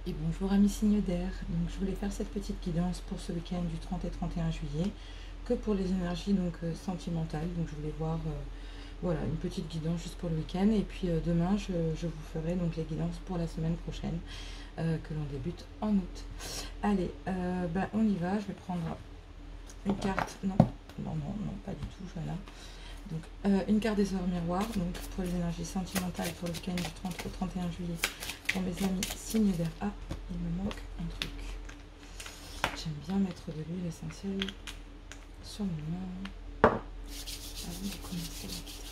Et bonjour amis signes d'air, donc je voulais faire cette petite guidance pour ce week-end du 30 et 31 juillet, que pour les énergies sentimentales, donc je voulais voir voilà, une petite guidance juste pour le week-end, et puis demain je vous ferai donc les guidances pour la semaine prochaine, que l'on débute en août. Allez, on y va, je vais prendre une carte, non, pas du tout, voilà. Donc une carte des sœurs miroirs, donc pour les énergies sentimentales pour le week-end du 30 au 31 juillet. Pour mes amis signes d'air. Ah, il me manque un truc. J'aime bien mettre de l'huile essentielle sur mes mains avant de commencer la guidance.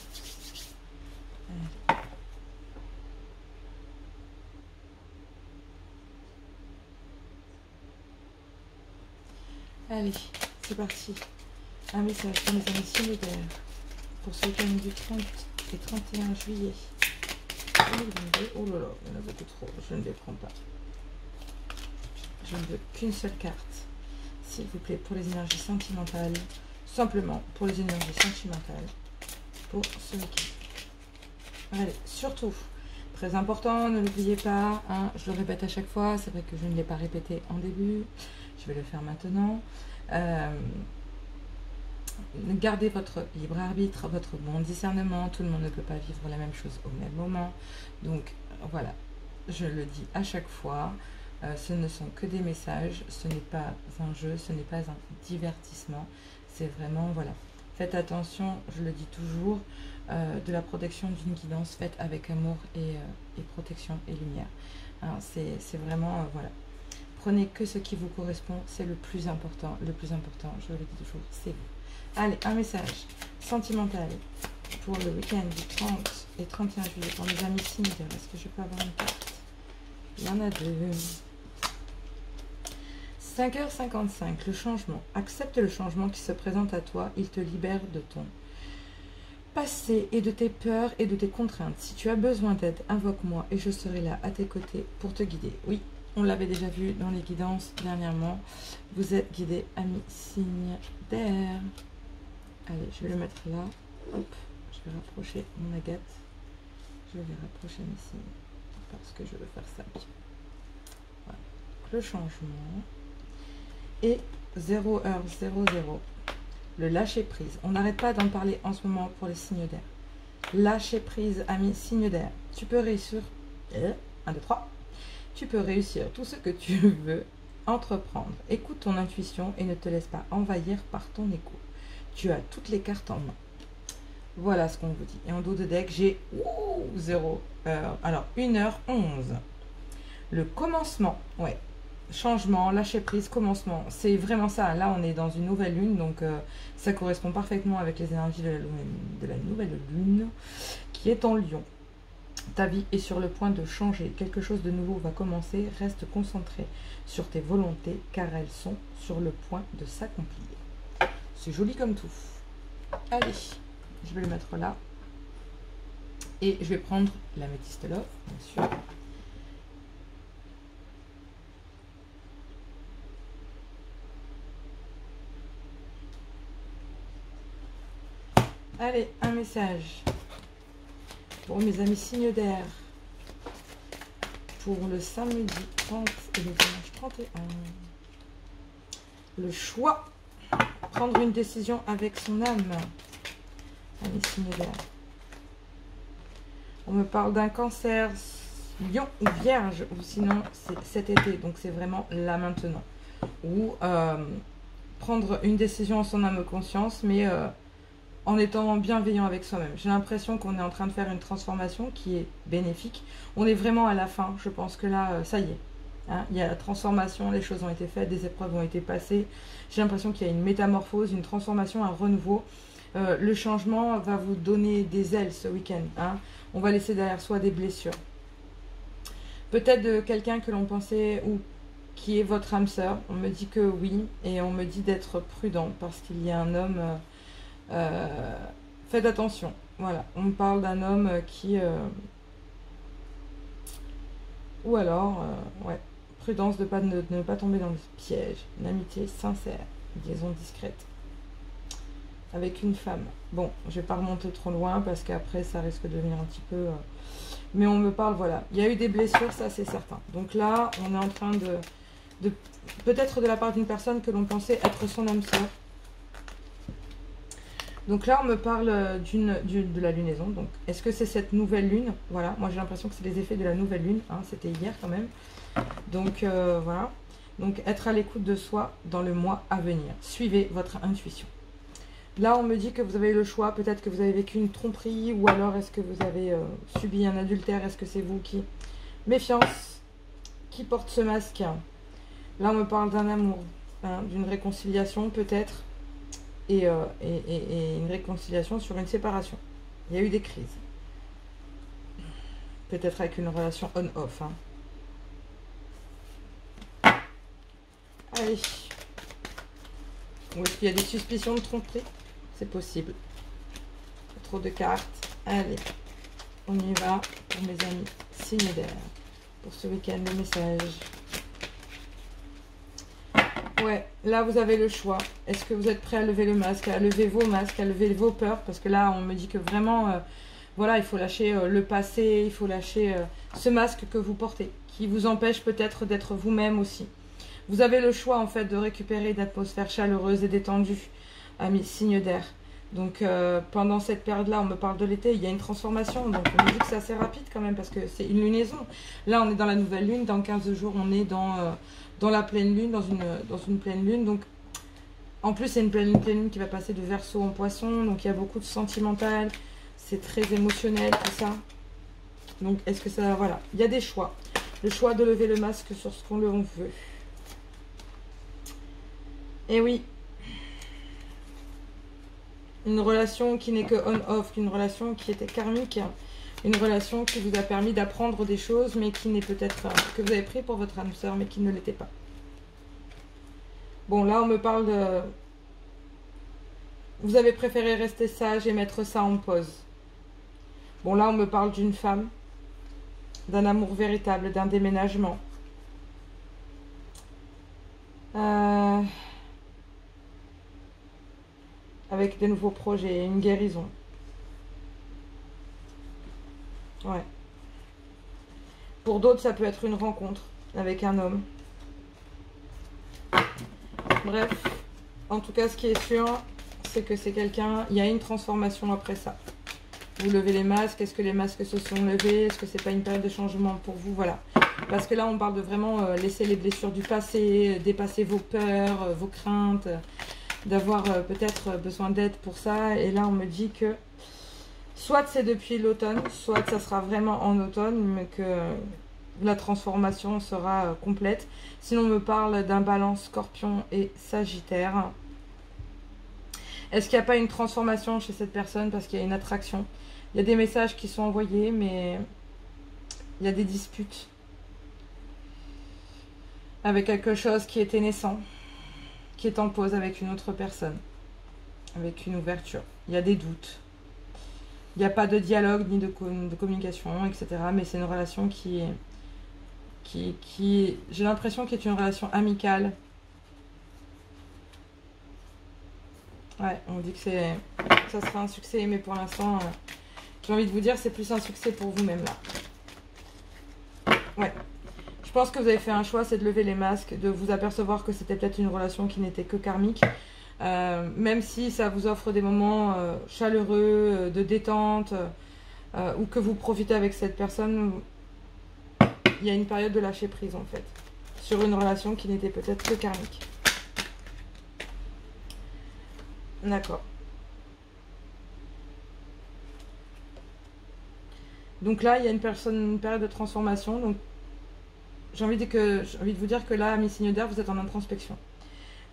Allez, c'est parti. Un message pour mes amis signes d'air pour ce week-end du 30 et 31 juillet. Oh là là, il y en a beaucoup trop, je ne les prends pas. Je ne veux qu'une seule carte, s'il vous plaît, pour les énergies sentimentales. Simplement pour les énergies sentimentales pour ce week-end. Allez, surtout, très important, ne l'oubliez pas, hein, je le répète à chaque fois, c'est vrai que je ne l'ai pas répété en début, je vais le faire maintenant. Gardez votre libre arbitre, votre bon discernement. Tout le monde ne peut pas vivre la même chose au même moment. Donc voilà, je le dis à chaque fois, ce ne sont que des messages, ce n'est pas un jeu, ce n'est pas un divertissement. C'est vraiment, voilà, faites attention, je le dis toujours, de la protection d'une guidance faite avec amour et protection et lumière. Hein, c'est vraiment, voilà. Prenez que ce qui vous correspond, c'est le plus important. Le plus important, je le dis toujours, c'est vous. Allez, un message sentimental pour le week-end du 30 et 31 juillet pour mes amis signes d'air. Est-ce que je peux avoir une carte? Il y en a deux. 5h55, le changement. Accepte le changement qui se présente à toi. Il te libère de ton passé et de tes peurs et de tes contraintes. Si tu as besoin d'aide, invoque-moi et je serai là à tes côtés pour te guider. Oui, on l'avait déjà vu dans les guidances dernièrement. Vous êtes guidés, amis signes d'air. Allez, je vais le mettre là. Hop, je vais rapprocher mon agate. Je vais rapprocher mes signes parce que je veux faire ça bien. Voilà. Donc, le changement. Et 0h00. Le lâcher prise. On n'arrête pas d'en parler en ce moment pour les signes d'air. Lâcher prise, amis signes d'air. Tu peux réussir. 1, 2, 3. Tu peux réussir tout ce que tu veux entreprendre. Écoute ton intuition et ne te laisse pas envahir par ton écho. Tu as toutes les cartes en main. Voilà ce qu'on vous dit. Et en dos de deck, j'ai 0 heure. Alors, 1h11. Le commencement, ouais. Changement, lâcher prise, commencement. C'est vraiment ça. Là, on est dans une nouvelle lune. Donc, ça correspond parfaitement avec les énergies de la nouvelle lune qui est en Lion. Ta vie est sur le point de changer. Quelque chose de nouveau va commencer. Reste concentré sur tes volontés car elles sont sur le point de s'accomplir. C'est joli comme tout. Allez, je vais le mettre là. Et je vais prendre l'améthyste love, bien sûr. Allez, un message pour mes amis signes d'air pour le samedi 30 et le dimanche 31. Le choix. Prendre une décision avec son âme. Amis signes d'air. On me parle d'un cancer, lion ou vierge, ou sinon c'est cet été, donc c'est vraiment là maintenant. Ou prendre une décision en son âme et conscience, mais en étant bienveillant avec soi-même. J'ai l'impression qu'on est en train de faire une transformation qui est bénéfique. On est vraiment à la fin, je pense que là, ça y est. Hein, il y a la transformation, les choses ont été faites, des épreuves ont été passées. J'ai l'impression qu'il y a une métamorphose, une transformation, un renouveau. Le changement va vous donner des ailes ce week-end. Hein. On va laisser derrière soi des blessures. Peut-être de quelqu'un que l'on pensait ou qui est votre âme sœur. On me dit que oui et on me dit d'être prudent parce qu'il y a un homme... faites attention. Voilà, on me parle d'un homme qui... ou alors, ouais, prudence de ne pas tomber dans le piège. Une amitié sincère, une liaison discrète. avec une femme. Bon, je vais pas remonter trop loin parce qu'après ça risque de devenir un petit peu... mais on me parle, voilà. Il y a eu des blessures, ça c'est certain. Donc là, on est en train de peut-être de la part d'une personne que l'on pensait être son âme sœur. Donc là, on me parle de la lunaison. Donc, est-ce que c'est cette nouvelle lune? Voilà, moi j'ai l'impression que c'est les effets de la nouvelle lune. Hein, c'était hier quand même. Donc voilà. Donc être à l'écoute de soi dans le mois à venir. Suivez votre intuition. Là, on me dit que vous avez le choix. Peut-être que vous avez vécu une tromperie ou alors est-ce que vous avez subi un adultère? Est-ce que c'est vous qui... Méfiance. Qui porte ce masque? Là, on me parle d'un amour, hein, d'une réconciliation peut-être. Et une réconciliation sur une séparation. Il y a eu des crises. Peut-être avec une relation on-off. Hein. Allez. Ou est-ce qu'il y a des suspicions de tromperie? C'est possible. Trop de cartes. Allez. On y va pour mes amis signes d'air. Pour ce week-end, le message. Ouais, là vous avez le choix. Est-ce que vous êtes prêt à lever le masque, à lever vos masques, à lever vos peurs? Parce que là, on me dit que vraiment, voilà, il faut lâcher le passé, il faut lâcher ce masque que vous portez, qui vous empêche peut-être d'être vous-même aussi. Vous avez le choix en fait de récupérer une atmosphère chaleureuse et détendue, amis signes d'air. Donc pendant cette période-là, on me parle de l'été, il y a une transformation. Donc on me dit que c'est assez rapide quand même parce que c'est une lunaison. Là, on est dans la nouvelle lune, dans 15 jours, on est dans la pleine lune, dans une pleine lune. Donc, en plus, c'est une pleine lune qui va passer de Verseau en Poisson. Donc, il y a beaucoup de sentimental. C'est très émotionnel, tout ça. Donc, est-ce que ça... Voilà. Il y a des choix. Le choix de lever le masque sur ce qu'on veut. Et oui. Une relation qui n'est que on-off. Une relation qui était karmique. Une relation qui vous a permis d'apprendre des choses, mais qui n'est peut-être... que vous avez pris pour votre âme sœur, mais qui ne l'était pas. Bon, là, on me parle de... Vous avez préféré rester sage et mettre ça en pause. Bon, là, on me parle d'une femme, d'un amour véritable, d'un déménagement. Avec des nouveaux projets, une guérison. Ouais. Pour d'autres, ça peut être une rencontre avec un homme. Bref, en tout cas, ce qui est sûr, c'est que c'est quelqu'un... Il y a une transformation après ça. Vous levez les masques. Est-ce que les masques se sont levés? Est-ce que c'est pas une période de changement pour vous? Voilà. Parce que là, on parle de vraiment laisser les blessures du passé, dépasser vos peurs, vos craintes, d'avoir peut-être besoin d'aide pour ça. Et là, on me dit que soit c'est depuis l'automne, soit ça sera vraiment en automne, mais que la transformation sera complète. Sinon, on me parle d'un balance Scorpion et Sagittaire. Est-ce qu'il n'y a pas une transformation chez cette personne parce qu'il y a une attraction? Il y a des messages qui sont envoyés, mais il y a des disputes avec quelque chose qui était naissant, qui est en pause avec une autre personne, avec une ouverture. Il y a des doutes. Il n'y a pas de dialogue ni de communication, etc. Mais c'est une relation qui j'ai l'impression qu'il est une relation amicale. Ouais, on dit que ça sera un succès, mais pour l'instant, j'ai envie de vous dire, c'est plus un succès pour vous-même là. Ouais. Je pense que vous avez fait un choix, c'est de lever les masques, de vous apercevoir que c'était peut-être une relation qui n'était que karmique. Même si ça vous offre des moments chaleureux, de détente, ou que vous profitez avec cette personne, il y a une période de lâcher prise en fait, sur une relation qui n'était peut-être que karmique. D'accord. Donc là, il y a une période de transformation. Donc, j'ai envie de vous dire que là, mes signes d'air, vous êtes en introspection.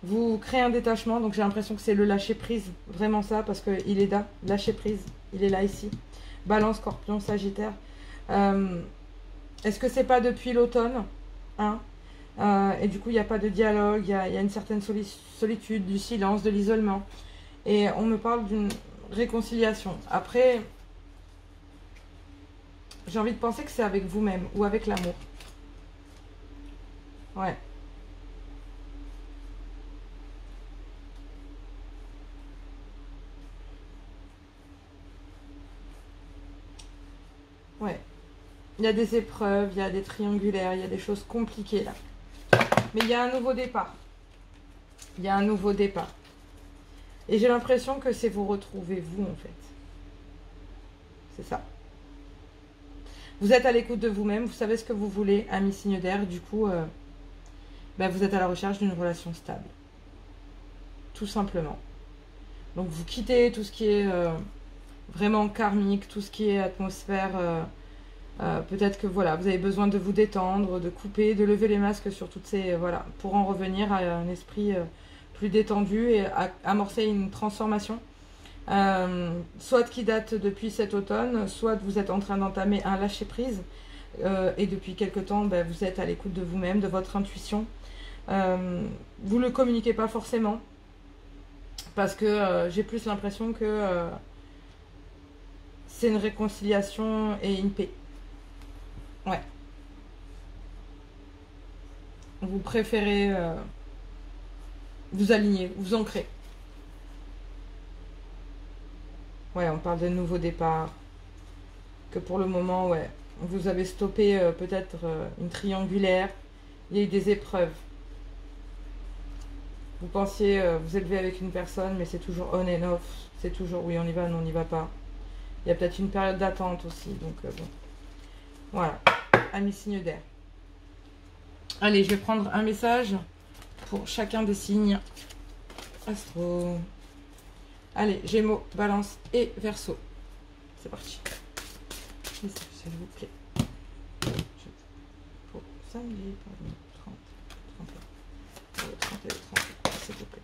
Vous créez un détachement, donc j'ai l'impression que c'est le lâcher prise, vraiment ça, parce qu'il est là, lâcher prise, il est là ici. Balance, Scorpion, Sagittaire. Est-ce que c'est pas depuis l'automne, hein? Et du coup, il n'y a pas de dialogue, il y a une certaine solitude, du silence, de l'isolement. Et on me parle d'une réconciliation. Après, j'ai envie de penser que c'est avec vous-même ou avec l'amour. Ouais. Il y a des épreuves, il y a des triangulaires, il y a des choses compliquées là. Mais il y a un nouveau départ. Il y a un nouveau départ. Et j'ai l'impression que c'est vous retrouver vous en fait. C'est ça. Vous êtes à l'écoute de vous-même, vous savez ce que vous voulez, ami signe d'air. Du coup, vous êtes à la recherche d'une relation stable. Tout simplement. Donc vous quittez tout ce qui est vraiment karmique, tout ce qui est atmosphère. Peut-être que voilà, vous avez besoin de vous détendre, de couper, de lever les masques sur toutes ces... Voilà, pour en revenir à un esprit plus détendu et amorcer une transformation. Soit qui date depuis cet automne, soit vous êtes en train d'entamer un lâcher-prise et depuis quelque temps, vous êtes à l'écoute de vous-même, de votre intuition. Vous ne le communiquez pas forcément parce que j'ai plus l'impression que c'est une réconciliation et une paix. Ouais. Vous préférez vous aligner, vous ancrer. Ouais, on parle de nouveau départ. Que pour le moment, ouais, vous avez stoppé peut-être une triangulaire. Il y a eu des épreuves. Vous pensiez vous élever avec une personne, mais c'est toujours on and off. C'est toujours oui, on y va, non, on n'y va pas. Il y a peut-être une période d'attente aussi. Donc bon. Voilà. Ami signe d'air. Allez, je vais prendre un message pour chacun des signes astro. Allez, Gémeaux, Balance et Verseau. C'est parti. S'il vous plaît. Pour samedi, pardon, 30, 31. 31, 30, s'il vous plaît.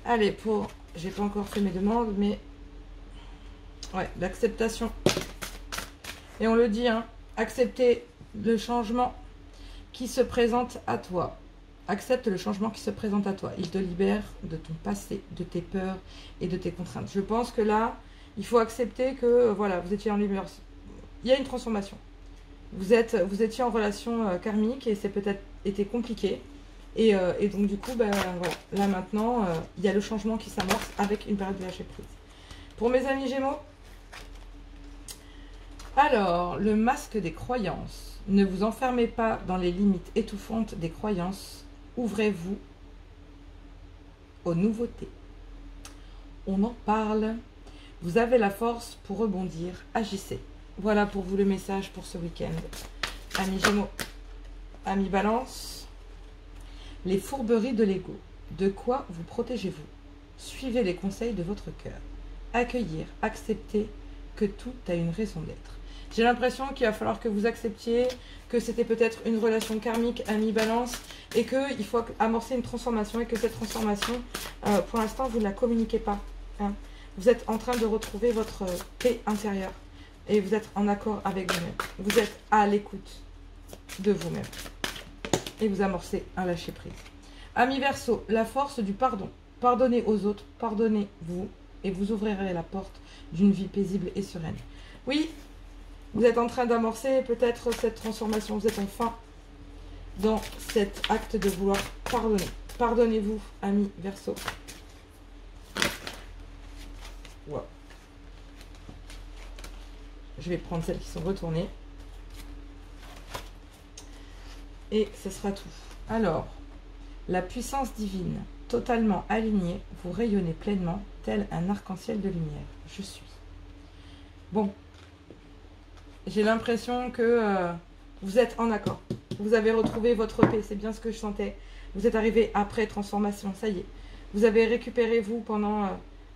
Allez, pour... J'ai pas encore fait mes demandes, mais... Ouais, l'acceptation. Et on le dit, hein, accepter le changement qui se présente à toi. Accepte le changement qui se présente à toi. Il te libère de ton passé, de tes peurs et de tes contraintes. Je pense que là, il faut accepter que voilà, vous étiez en libération. Il y a une transformation. Vous étiez en relation karmique et c'est peut-être été compliqué. Et donc du coup, voilà, là maintenant, il y a le changement qui s'amorce avec une période de lâcher prise. Pour mes amis Gémeaux, alors, le masque des croyances. Ne vous enfermez pas dans les limites étouffantes des croyances. Ouvrez-vous aux nouveautés. On en parle. Vous avez la force pour rebondir. Agissez. Voilà pour vous le message pour ce week-end. Amis Gémeaux, amis Balance, les fourberies de l'ego. De quoi vous protégez-vous? Suivez les conseils de votre cœur. Accueillir, accepter que tout a une raison d'être. J'ai l'impression qu'il va falloir que vous acceptiez que c'était peut-être une relation karmique, ami Balance, et qu'il faut amorcer une transformation, et que cette transformation, pour l'instant, vous ne la communiquez pas. Hein. Vous êtes en train de retrouver votre paix intérieure, et vous êtes en accord avec vous-même. Vous êtes à l'écoute de vous-même, et vous amorcez un lâcher-prise. Ami Verseau, la force du pardon. Pardonnez aux autres, pardonnez-vous, et vous ouvrirez la porte d'une vie paisible et sereine. Oui, vous êtes en train d'amorcer peut-être cette transformation. Vous êtes enfin dans cet acte de vouloir pardonner. Pardonnez-vous, amis Verseau. Wow. Je vais prendre celles qui sont retournées. Et ce sera tout. Alors, la puissance divine, totalement alignée, vous rayonnez pleinement, tel un arc-en-ciel de lumière. Je suis. Bon. J'ai l'impression que vous êtes en accord. Vous avez retrouvé votre paix. C'est bien ce que je sentais. Vous êtes arrivé après transformation. Ça y est. Vous avez récupéré vous pendant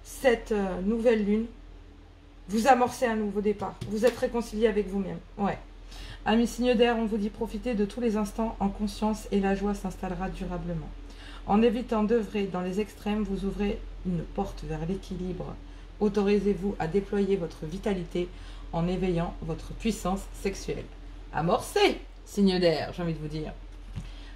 cette nouvelle lune. Vous amorcez un nouveau départ. Vous êtes réconcilié avec vous-même. Ouais. Amis signes d'air, on vous dit profitez de tous les instants en conscience et la joie s'installera durablement. En évitant d'œuvrer dans les extrêmes, vous ouvrez une porte vers l'équilibre. Autorisez-vous à déployer votre vitalité en éveillant votre puissance sexuelle. Amorcez, signe d'air, j'ai envie de vous dire.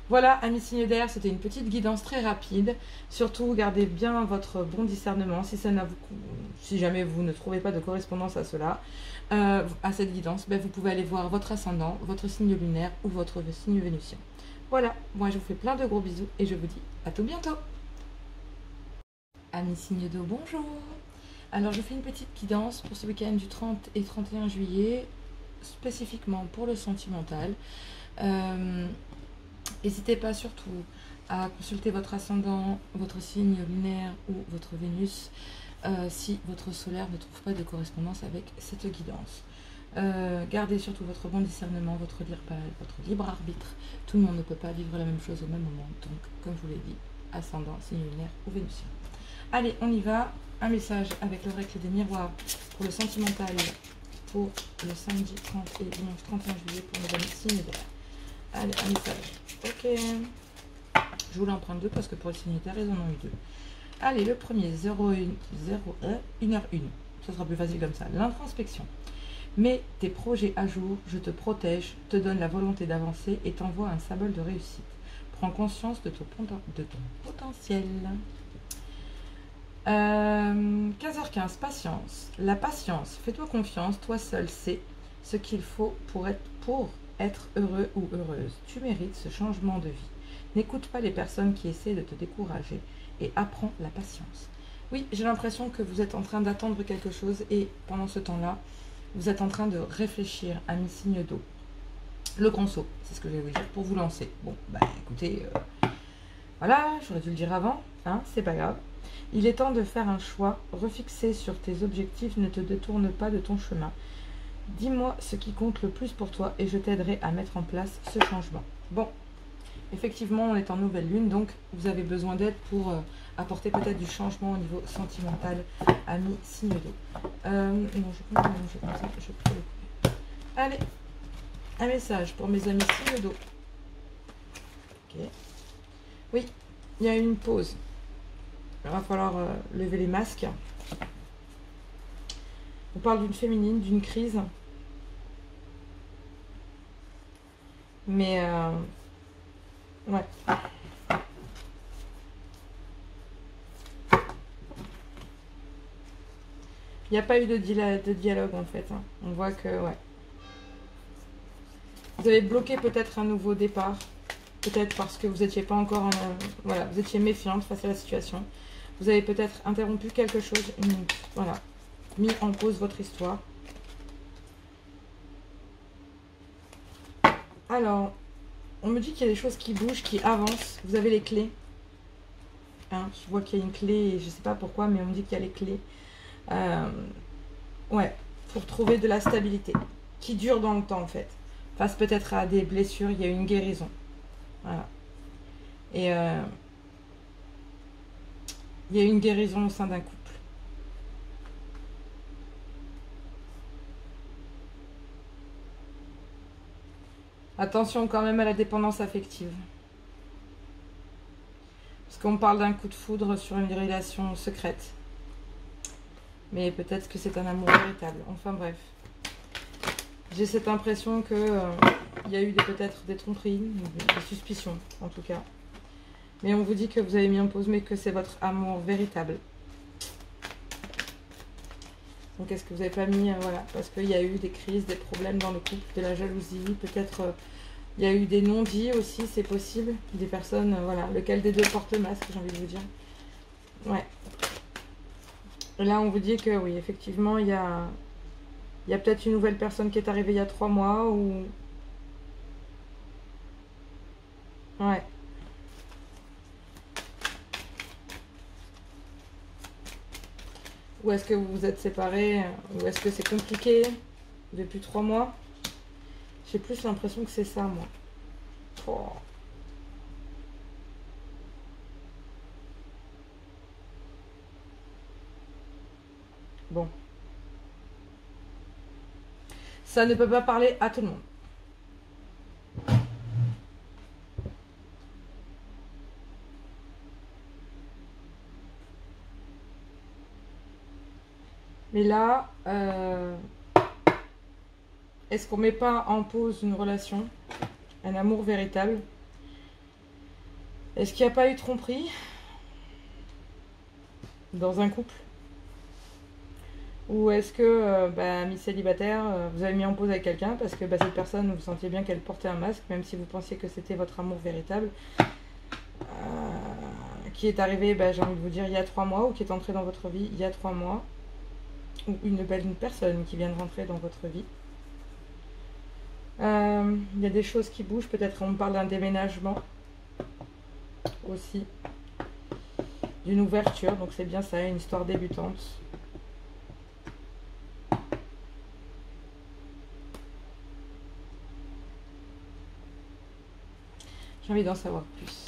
Voilà, amis signes d'air, c'était une petite guidance très rapide. Surtout, gardez bien votre bon discernement. Si jamais vous ne trouvez pas de correspondance à cela, à cette guidance, vous pouvez aller voir votre ascendant, votre signe lunaire ou votre signe vénusien. Voilà, moi je vous fais plein de gros bisous et je vous dis à tout bientôt. Amis signes d'eau, bonjour. Alors je fais une petite guidance pour ce week-end du 30 et 31 juillet. spécifiquement pour le sentimental. N'hésitez pas surtout à consulter votre ascendant, votre signe lunaire ou votre Vénus si votre solaire ne trouve pas de correspondance avec cette guidance. Gardez surtout votre bon discernement, votre libre arbitre. Tout le monde ne peut pas vivre la même chose au même moment. Donc, comme je vous l'ai dit, ascendant, signe lunaire ou vénusien. Allez, on y va. Un message avec l'oracle des miroirs pour le sentimental pour le samedi 30 et dimanche 31 juillet pour nos amis signes d'air. Allez, un message. Ok. Je voulais en prendre deux parce que pour le signe d'air, ils en ont eu deux. Allez, le premier, 1h01. Ça sera plus facile comme ça. L'introspection. Mets tes projets à jour, je te protège, te donne la volonté d'avancer et t'envoie un symbole de réussite. Prends conscience de ton potentiel. 15h15, patience. La patience, fais-toi confiance, toi seul sais ce qu'il faut pour être heureux ou heureuse. Tu mérites ce changement de vie. N'écoute pas les personnes qui essaient de te décourager et apprends la patience. Oui, j'ai l'impression que vous êtes en train d'attendre quelque chose et pendant ce temps-là, vous êtes en train de réfléchir à mes signes d'eau. Le grand saut, c'est ce que je vais vous dire pour vous lancer. Bon, bah écoutez, voilà, j'aurais dû le dire avant, hein, c'est pas grave. Il est temps de faire un choix, refixer sur tes objectifs, ne te détourne pas de ton chemin. Dis-moi ce qui compte le plus pour toi et je t'aiderai à mettre en place ce changement. Bon, effectivement, on est en nouvelle lune, donc vous avez besoin d'aide pour apporter peut-être du changement au niveau sentimental, amis signe d'eau. Non, je peux pas mélanger comme ça, je peux le couper. Allez, un message pour mes amis signe d'eau. Ok. Oui, il y a une pause. Il va falloir lever les masques. On parle d'une féminine, d'une crise. Mais, ouais. Il n'y a pas eu de dialogue en fait. Hein. On voit que, ouais. Vous avez bloqué peut-être un nouveau départ. Peut-être parce que vous n'étiez pas encore voilà, vous étiez méfiante face à la situation. Vous avez peut-être interrompu quelque chose, voilà, mis en pause votre histoire. Alors, on me dit qu'il y a des choses qui bougent, qui avancent. Vous avez les clés. Hein, je vois qu'il y a une clé, et je ne sais pas pourquoi, mais on me dit qu'il y a les clés. Ouais, pour trouver de la stabilité, qui dure dans le temps en fait. Face peut-être à des blessures, il y a une guérison. Voilà. Et il y a une guérison au sein d'un couple. Attention quand même à la dépendance affective. Parce qu'on parle d'un coup de foudre sur une relation secrète. Mais peut-être que c'est un amour véritable. Enfin bref. J'ai cette impression que il y a eu peut-être des tromperies, des suspicions en tout cas. Mais on vous dit que vous avez mis en pause, mais que c'est votre amour véritable. Donc est-ce que vous n'avez pas mis, voilà, parce qu'il y a eu des crises, des problèmes dans le couple, de la jalousie, peut-être il y a eu des non-dits aussi, c'est possible. Des personnes, voilà, lequel des deux porte le masque, j'ai envie de vous dire. Ouais. Et là on vous dit que oui, effectivement, il y a peut-être une nouvelle personne qui est arrivée il y a 3 mois ou... Ouais. Ou est-ce que vous vous êtes séparés? Ou est-ce que c'est compliqué depuis 3 mois? J'ai plus l'impression que c'est ça, moi. Oh. Bon. Ça ne peut pas parler à tout le monde. Mais là, est-ce qu'on ne met pas en pause une relation, un amour véritable? Est-ce qu'il n'y a pas eu tromperie dans un couple? Ou est-ce que, amis célibataires, vous avez mis en pause avec quelqu'un parce que cette personne, vous sentiez bien qu'elle portait un masque, même si vous pensiez que c'était votre amour véritable, qui est arrivé, j'ai envie de vous dire, il y a 3 mois, ou qui est entré dans votre vie il y a 3 mois, ou une personne qui vient de rentrer dans votre vie. Il y a des choses qui bougent, peut-être on parle d'un déménagement aussi, d'une ouverture, donc c'est bien ça, une histoire débutante. J'ai envie d'en savoir plus.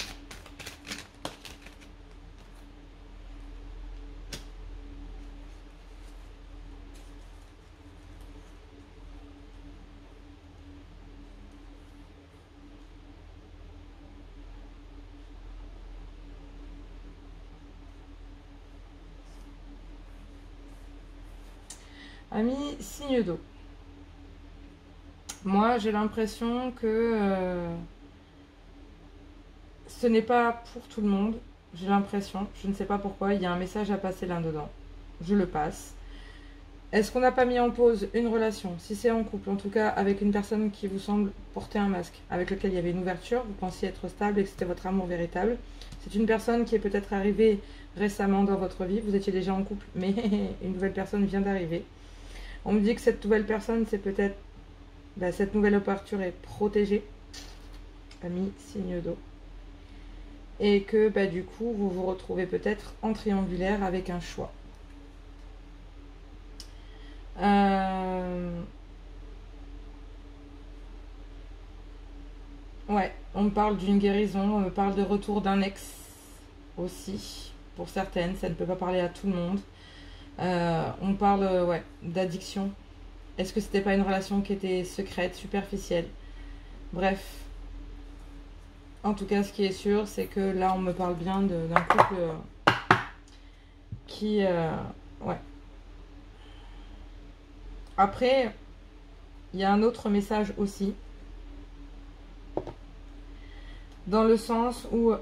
Amis, signe d'eau. Moi, j'ai l'impression que ce n'est pas pour tout le monde. J'ai l'impression, je ne sais pas pourquoi, il y a un message à passer là-dedans. Je le passe. Est-ce qu'on n'a pas mis en pause une relation? Si c'est en couple, en tout cas avec une personne qui vous semble porter un masque, avec lequel il y avait une ouverture, vous pensiez être stable et que c'était votre amour véritable. C'est une personne qui est peut-être arrivée récemment dans votre vie. Vous étiez déjà en couple, mais une nouvelle personne vient d'arriver. On me dit que cette nouvelle personne, c'est peut-être... cette nouvelle ouverture est protégée. Ami, signe d'eau. Et que du coup, vous vous retrouvez peut-être en triangulaire avec un choix. Ouais, on me parle d'une guérison, on me parle de retour d'un ex aussi. Pour certaines, ça ne peut pas parler à tout le monde. On parle d'addiction. Est-ce que c'était pas une relation qui était secrète, superficielle? Bref. En tout cas, ce qui est sûr, c'est que là, on me parle bien d'un couple qui... ouais. Après, il y a un autre message aussi. Dans le sens où...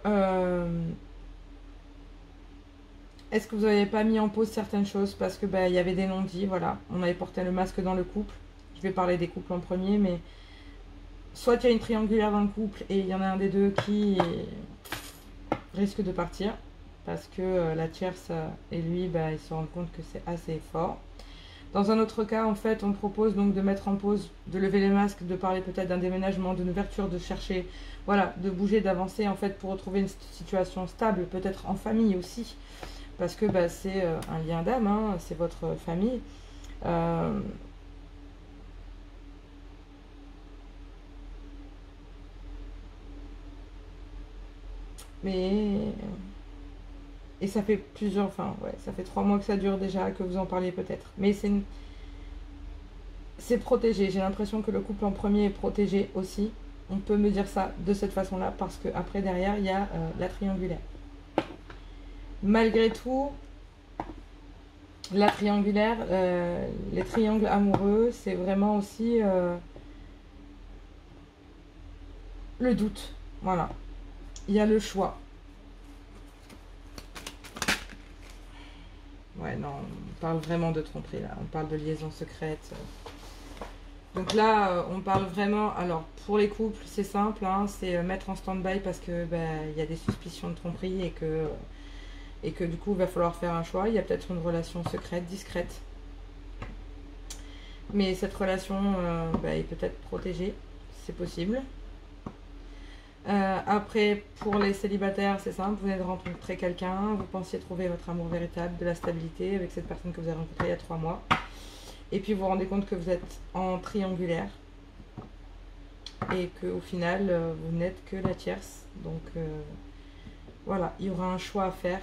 est-ce que vous n'avez pas mis en pause certaines choses parce que il y avait des non-dits, voilà. On avait porté le masque dans le couple. Je vais parler des couples en premier, mais... Soit il y a une triangulaire dans le couple et il y en a un des deux qui risque de partir. Parce que la tierce et lui, ils se rendent compte que c'est assez fort. Dans un autre cas, en fait, on propose donc de mettre en pause, de lever les masques, de parler peut-être d'un déménagement, d'une ouverture, de chercher, voilà, de bouger, d'avancer, en fait, pour retrouver une situation stable, peut-être en famille aussi, parce que c'est un lien d'âme, hein, c'est votre famille. Mais... Et ça fait plusieurs, ça fait 3 mois que ça dure déjà, que vous en parliez peut-être. Mais c'est protégé. J'ai l'impression que le couple en premier est protégé aussi. On peut me dire ça de cette façon-là parce que après derrière il y a la triangulaire. Malgré tout, la triangulaire, les triangles amoureux, c'est vraiment aussi le doute. Voilà. Il y a le choix. Ouais, non, on parle vraiment de tromperie là. On parle de liaison secrète. Donc là, on parle vraiment... Alors, pour les couples, c'est simple, hein, c'est mettre en stand-by parce que y a des suspicions de tromperie et que du coup, il va falloir faire un choix. Il y a peut-être une relation secrète, discrète. Mais cette relation est peut-être protégée, c'est possible. Après, pour les célibataires, c'est simple, vous venez de rencontrer quelqu'un, vous pensiez trouver votre amour véritable, de la stabilité avec cette personne que vous avez rencontrée il y a 3 mois. Et puis vous vous rendez compte que vous êtes en triangulaire et qu'au final, vous n'êtes que la tierce. Donc voilà, il y aura un choix à faire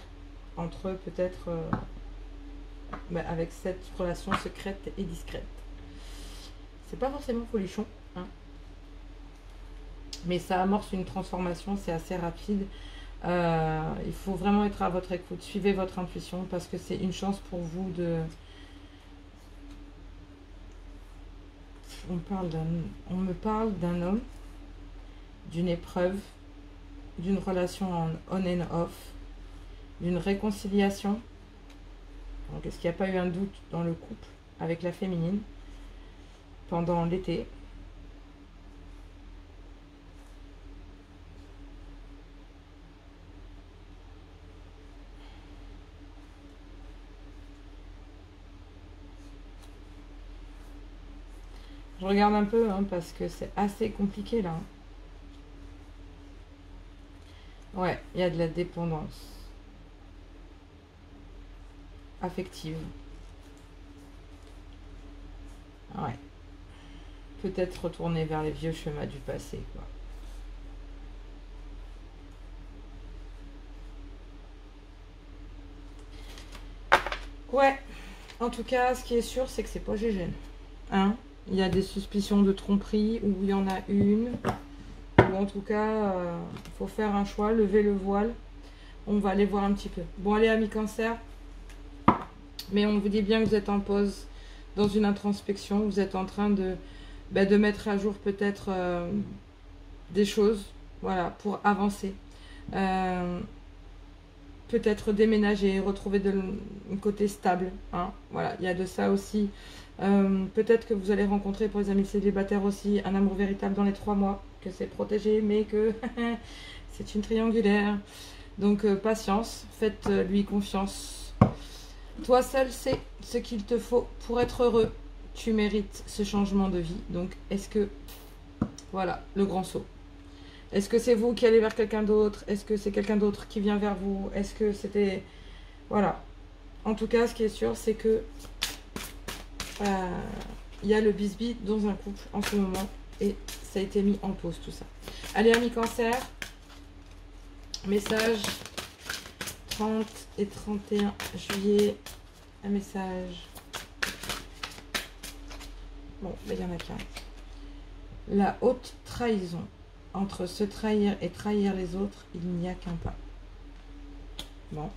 entre peut-être avec cette relation secrète et discrète. C'est pas forcément folichon, hein. Mais ça amorce une transformation, c'est assez rapide. Il faut vraiment être à votre écoute, suivez votre intuition parce que c'est une chance pour vous de... On me parle d'un homme, d'une épreuve, d'une relation en on and off, d'une réconciliation. Donc, est-ce qu'il n'y a pas eu un doute dans le couple avec la féminine pendant l'été? Je regarde un peu, hein, parce que c'est assez compliqué, là. Ouais, il y a de la dépendance affective. Ouais. Peut-être retourner vers les vieux chemins du passé, quoi. Ouais. En tout cas, ce qui est sûr, c'est que c'est pas GG. Hein? Il y a des suspicions de tromperie, ou il y en a une. Ou en tout cas, il faut faire un choix, lever le voile. On va aller voir un petit peu. Bon, allez, amis cancer. Mais on vous dit bien que vous êtes en pause, dans une introspection. Vous êtes en train de mettre à jour peut-être des choses, voilà, pour avancer. Peut-être déménager, retrouver un côté stable. Hein. Voilà, il y a de ça aussi. Peut-être que vous allez rencontrer, pour les amis célibataires aussi, un amour véritable dans les 3 mois, que c'est protégé, mais que c'est une triangulaire. Donc patience, faites-lui confiance. Toi seul sais ce qu'il te faut pour être heureux. Tu mérites ce changement de vie. Donc est-ce que... Voilà, le grand saut. Est-ce que c'est vous qui allez vers quelqu'un d'autre? Est-ce que c'est quelqu'un d'autre qui vient vers vous? Est-ce que c'était... Voilà. En tout cas, ce qui est sûr, c'est que... il y a le bisbis dans un couple en ce moment. Et ça a été mis en pause, tout ça. Allez, amis cancer. Message 30 et 31 juillet. Un message. Bon, il y en a qu'un. La haute trahison. Entre se trahir et trahir les autres, il n'y a qu'un pas. Bon.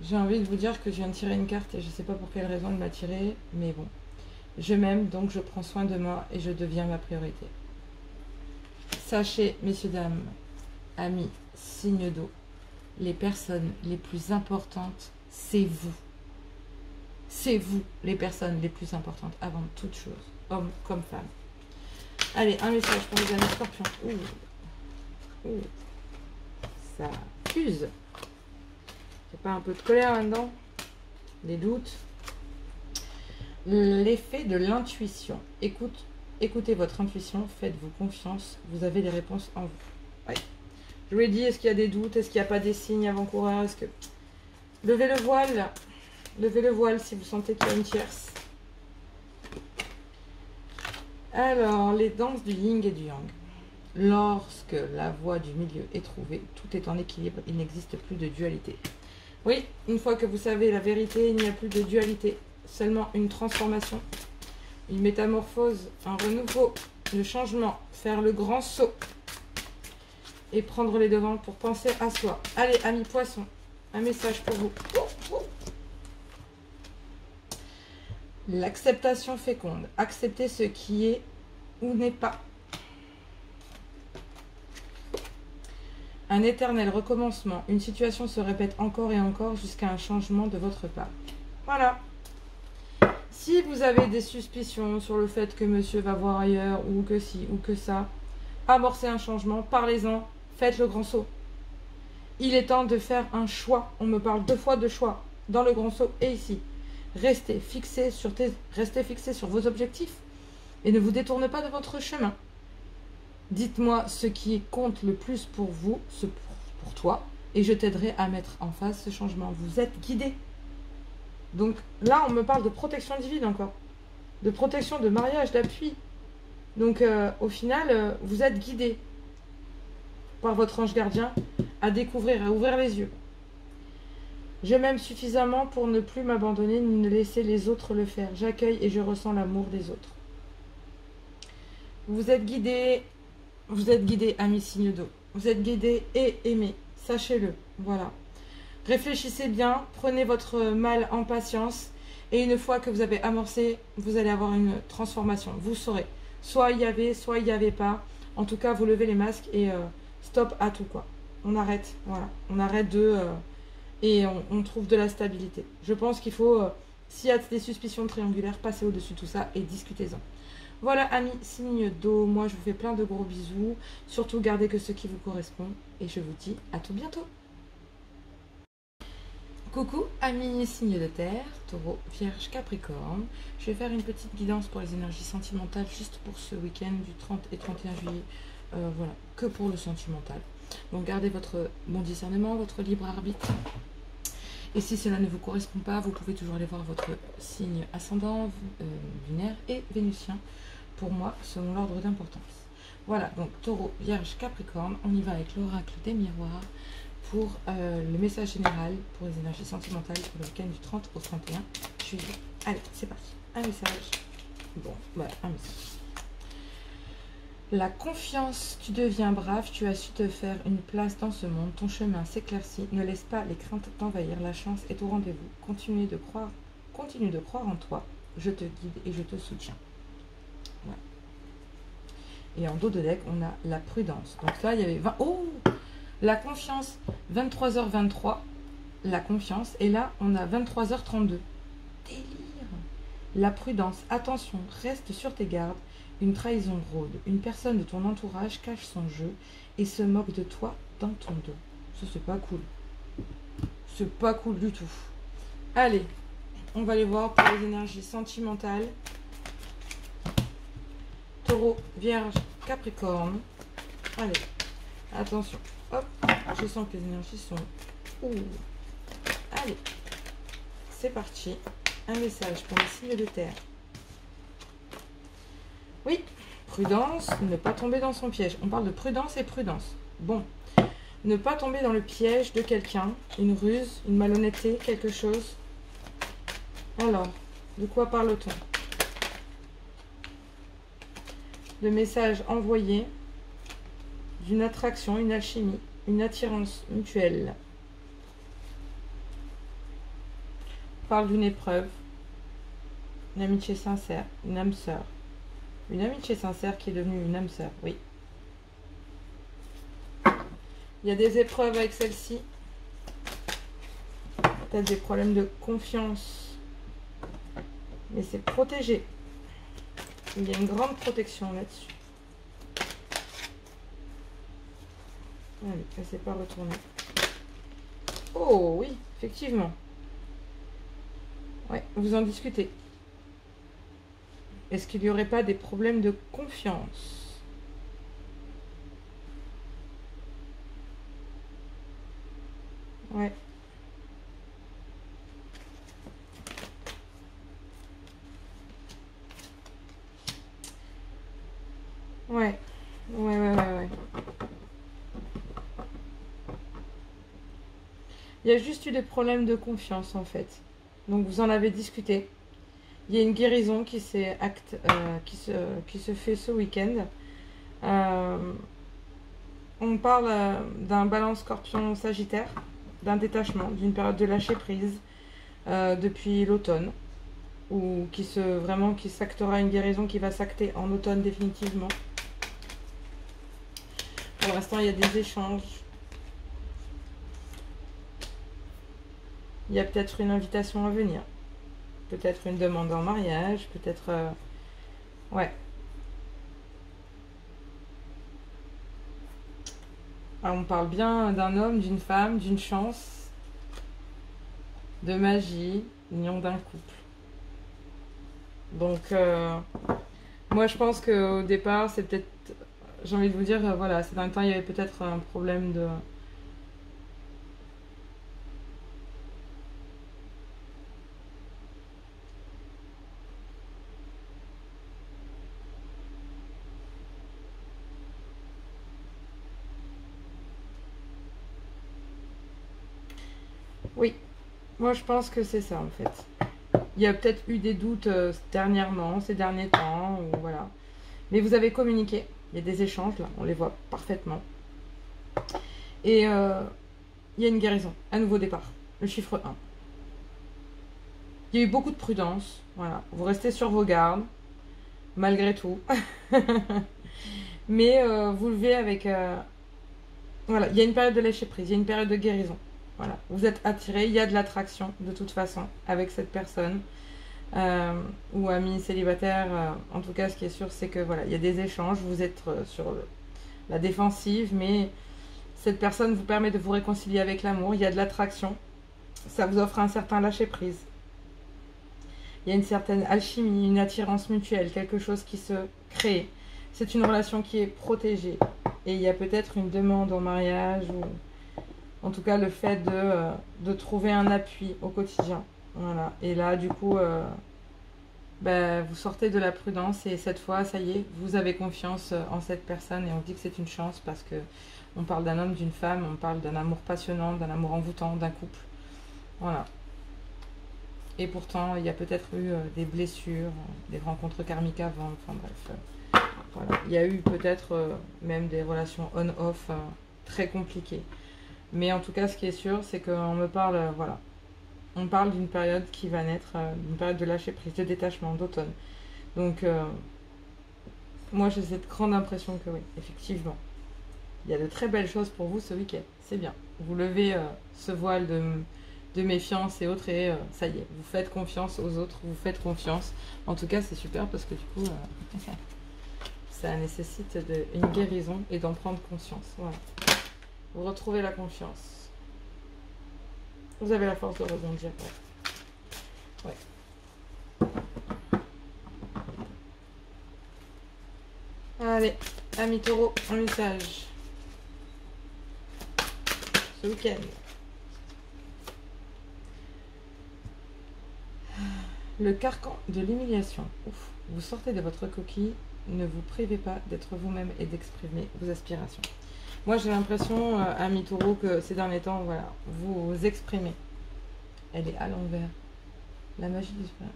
J'ai envie de vous dire que je viens de tirer une carte et je ne sais pas pour quelle raison de m'a tirée, mais bon. Je m'aime, donc je prends soin de moi et je deviens ma priorité. Sachez, messieurs, dames, amis, signes d'eau, les personnes les plus importantes, c'est vous. C'est vous, les personnes les plus importantes, avant toute chose, homme comme femme. Allez, un message pour les amis scorpions. Ouh. Ça fuse. C'est pas un peu de colère là-dedans? Des doutes? L'effet de l'intuition. Écoutez votre intuition, faites-vous confiance, vous avez les réponses en vous. Ouais. Je vous ai dit, est-ce qu'il y a des doutes? Est-ce qu'il n'y a pas des signes avant-coureurs? Est-ce que... Levez le voile. Levez le voile si vous sentez qu'il y a une tierce. Alors, les danses du yin et du yang. Lorsque la voie du milieu est trouvée, tout est en équilibre, il n'existe plus de dualité. Oui, une fois que vous savez la vérité, il n'y a plus de dualité. Seulement une transformation, une métamorphose, un renouveau, le changement, faire le grand saut et prendre les devants pour penser à soi. Allez, amis poissons, un message pour vous. L'acceptation féconde. Accepter ce qui est ou n'est pas. Un éternel recommencement. Une situation se répète encore et encore jusqu'à un changement de votre part. Voilà. Si vous avez des suspicions sur le fait que monsieur va voir ailleurs, ou que ci, ou que ça, amorcez un changement, parlez-en, faites le grand saut. Il est temps de faire un choix. On me parle 2 fois de choix, dans le grand saut et ici. Restez fixé sur vos objectifs et ne vous détournez pas de votre chemin. Dites-moi ce qui compte le plus pour vous, pour toi, et je t'aiderai à mettre en face ce changement. Vous êtes guidé. Donc là, on me parle de protection divine encore, de protection, de mariage, d'appui. Donc au final, vous êtes guidé par votre ange gardien à découvrir, à ouvrir les yeux. Je m'aime suffisamment pour ne plus m'abandonner ni ne laisser les autres le faire. J'accueille et je ressens l'amour des autres. Vous êtes guidé, amis signes d'eau. Vous êtes guidé et aimé. Sachez-le. Voilà. Réfléchissez bien, prenez votre mal en patience. Et une fois que vous avez amorcé, vous allez avoir une transformation. Vous saurez. Soit il y avait, soit il n'y avait pas. En tout cas, vous levez les masques et stop à tout, quoi. On arrête. Voilà. On arrête de... et on trouve de la stabilité. Je pense qu'il faut, s'il y a des suspicions triangulaires, passer au-dessus de tout ça et discutez-en. Voilà, amis, signe d'eau. Moi, je vous fais plein de gros bisous. Surtout, gardez que ce qui vous correspond. Et je vous dis à tout bientôt. Coucou amis signes de terre, taureau, vierge, capricorne. Je vais faire une petite guidance pour les énergies sentimentales juste pour ce week-end du 30 et 31 juillet. Voilà, que pour le sentimental. Donc gardez votre bon discernement, votre libre arbitre. Et si cela ne vous correspond pas, vous pouvez toujours aller voir votre signe ascendant, lunaire et vénusien. Pour moi, selon l'ordre d'importance. Voilà, donc taureau, vierge, capricorne. On y va avec l'oracle des miroirs. Pour le message général pour les énergies sentimentales pour le week-end du 30 au 31 juillet. Allez, c'est parti. Un message. Bon, voilà, un message. La confiance, tu deviens brave, tu as su te faire une place dans ce monde, ton chemin s'éclaircit, ne laisse pas les craintes t'envahir, la chance est au rendez-vous, continue de croire en toi, je te guide et je te soutiens. Ouais. Et en dos de deck, on a la prudence. Donc là, il y avait 20... Oh, la confiance, 23h23, la confiance. Et là, on a 23h32. Délire. La prudence, attention, reste sur tes gardes. Une trahison rôde. Une personne de ton entourage cache son jeu et se moque de toi dans ton dos. Ça, c'est pas cool. C'est pas cool du tout. Allez, on va aller voir pour les énergies sentimentales. Taureau, vierge, capricorne. Allez, attention. Hop, je sens que les énergies sont... Ouh. Allez, c'est parti. Un message pour les signes de terre. Oui, prudence, ne pas tomber dans son piège. On parle de prudence et prudence. Bon, ne pas tomber dans le piège de quelqu'un, une ruse, une malhonnêteté, quelque chose. Alors, de quoi parle-t-on? Le message envoyé d'une attraction, une alchimie, une attirance mutuelle. On parle d'une épreuve, une amitié sincère, une âme sœur. Une amitié sincère qui est devenue une âme sœur, oui. Il y a des épreuves avec celle-ci. Peut-être des problèmes de confiance. Mais c'est protégé. Il y a une grande protection là-dessus. Allez, elle ne s'est pas retournée. Oh oui, effectivement. Ouais, vous en discutez. Est-ce qu'il n'y aurait pas des problèmes de confiance? Ouais. Ouais. Ouais. Il y a juste eu des problèmes de confiance en fait. Donc vous en avez discuté. Il y a une guérison qui se fait ce week-end. On parle d'un balance scorpion-sagittaire, d'un détachement, d'une période de lâcher prise depuis l'automne. Ou qui s'actera une guérison qui va s'acter en automne définitivement. Pour l'instant, il y a des échanges. Il y a peut-être une invitation à venir. Peut-être une demande en mariage. Peut-être... ouais. Alors, on parle bien d'un homme, d'une femme, d'une chance, de magie, union d'un couple. Donc, moi, je pense qu'au départ, c'est peut-être... J'ai envie de vous dire, voilà, ces derniers temps, il y avait peut-être un problème de... Oui, moi, je pense que c'est ça, en fait. Il y a peut-être eu des doutes dernièrement, ces derniers temps, ou voilà. Mais vous avez communiqué. Il y a des échanges, là, on les voit parfaitement. Et il y a une guérison, un nouveau départ, le chiffre 1. Il y a eu beaucoup de prudence, voilà. Vous restez sur vos gardes, malgré tout. Mais vous levez avec... voilà, il y a une période de lâcher prise, il y a une période de guérison. Voilà, vous êtes attiré, il y a de l'attraction, de toute façon, avec cette personne. Ou amis célibataires, en tout cas ce qui est sûr c'est que voilà, il y a des échanges, vous êtes sur la défensive, mais cette personne vous permet de vous réconcilier avec l'amour, il y a de l'attraction, Ça vous offre un certain lâcher-prise. Il y a une certaine alchimie, une attirance mutuelle, quelque chose qui se crée. C'est une relation qui est protégée. Et il y a peut-être une demande en mariage ou en tout cas le fait de trouver un appui au quotidien. Voilà. Et là, du coup, vous sortez de la prudence et cette fois, ça y est, vous avez confiance en cette personne et on dit que c'est une chance parce que on parle d'un homme, d'une femme, on parle d'un amour passionnant, d'un amour envoûtant, d'un couple. Voilà. Et pourtant, il y a peut-être eu des blessures, des rencontres karmiques avant, enfin bref. Voilà. Il y a eu peut-être même des relations on-off très compliquées. Mais en tout cas, ce qui est sûr, c'est qu'on me parle, voilà. On parle d'une période qui va naître, d'une période de lâcher prise, de détachement, d'automne. Donc, moi, j'ai cette grande impression que oui, effectivement, il y a de très belles choses pour vous ce week-end. C'est bien. Vous levez ce voile de méfiance et autres et ça y est, vous faites confiance aux autres, vous faites confiance. En tout cas, c'est super parce que du coup, ça nécessite une guérison et d'en prendre conscience. Voilà. Vous retrouvez la confiance. Vous avez la force de rebondir. Ouais. Allez, amis taureau, un message. Ce week-end. Le carcan de l'humiliation. Vous sortez de votre coquille. Ne vous privez pas d'être vous-même et d'exprimer vos aspirations. Moi, j'ai l'impression, amis taureau, que ces derniers temps, voilà, vous vous exprimez. Elle est à l'envers. La magie du sperme.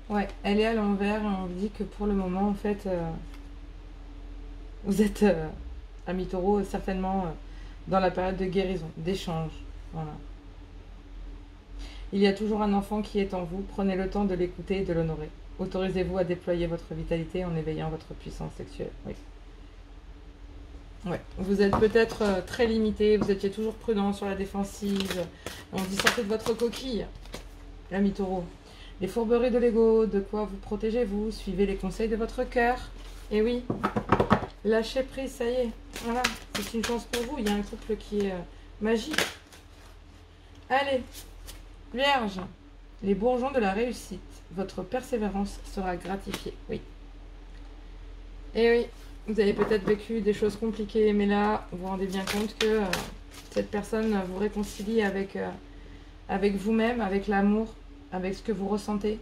Ouais, elle est à l'envers et on vous dit que pour le moment, en fait, vous êtes, amis taureau, certainement dans la période de guérison, d'échange. Voilà. Il y a toujours un enfant qui est en vous. Prenez le temps de l'écouter et de l'honorer. Autorisez-vous à déployer votre vitalité en éveillant votre puissance sexuelle. Oui. Ouais. Vous êtes peut-être très limité, vous étiez toujours prudent sur la défensive. On dit sortez de votre coquille, l'ami taureau. Les fourberies de l'ego, de quoi vous protégez-vous, suivez les conseils de votre cœur. Et oui, lâchez prise, ça y est. Voilà, c'est une chance pour vous. Il y a un couple qui est magique. Allez, Vierge, les bourgeons de la réussite. Votre persévérance sera gratifiée. Oui. Et oui, vous avez peut-être vécu des choses compliquées, mais là, vous vous rendez bien compte que cette personne vous réconcilie avec vous-même, avec l'amour, avec ce que vous ressentez.